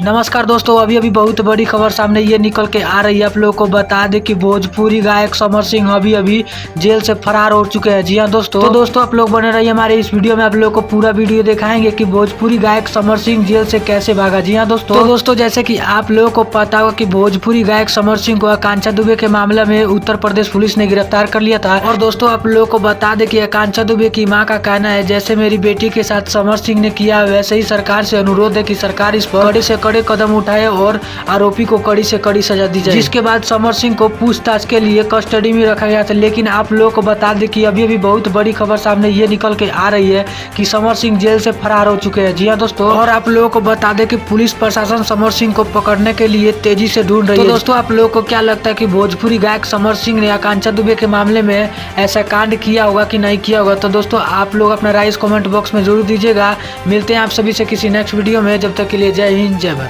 नमस्कार दोस्तों, अभी बहुत बड़ी खबर सामने ये निकल के आ रही है। आप लोगों को बता दें कि भोजपुरी गायक समर सिंह अभी जेल से फरार हो चुके हैं। जी हाँ दोस्तों, आप लोग बने रहिए हमारे इस वीडियो में। आप लोगों को पूरा वीडियो दिखाएंगे कि भोजपुरी गायक समर सिंह जेल से कैसे भागा। जी हाँ दोस्तों, जैसे कि आप लोगों को पता होगा कि भोजपुरी गायक समर सिंह को आकांक्षा दुबे के मामले में उत्तर प्रदेश पुलिस ने गिरफ्तार कर लिया था। और दोस्तों, आप लोगों को बता दें कि आकांक्षा दुबे की माँ का कहना है, जैसे मेरी बेटी के साथ समर सिंह ने किया वैसे ही सरकार से अनुरोध है कि सरकार इस पर कड़े से कड़े कदम उठाए और आरोपी को कड़ी से कड़ी सजा दी जाए। जिसके बाद समर सिंह को पूछताछ के लिए कस्टडी में रखा गया था। लेकिन आप लोगों को बता दें कि अभी बहुत बड़ी खबर सामने ये निकल के आ रही है कि समर सिंह जेल से फरार हो चुके हैं। जी हाँ दोस्तों, और आप लोगों को बता दें कि पुलिस प्रशासन समर सिंह को पकड़ने के लिए तेजी से ढूंढ रही है। तो दोस्तों, आप लोगों को क्या लगता है कि भोजपुरी गायक समर सिंह ने आकांक्षा दुबे के मामले में ऐसा कांड किया होगा कि नहीं किया होगा? तो दोस्तों, आप लोग अपना राय कमेंट बॉक्स में जरूर दीजिएगा। मिलते हैं आप सभी से किसी नेक्स्ट वीडियो में। जब तक के लिए जय हिंद, जय भारत।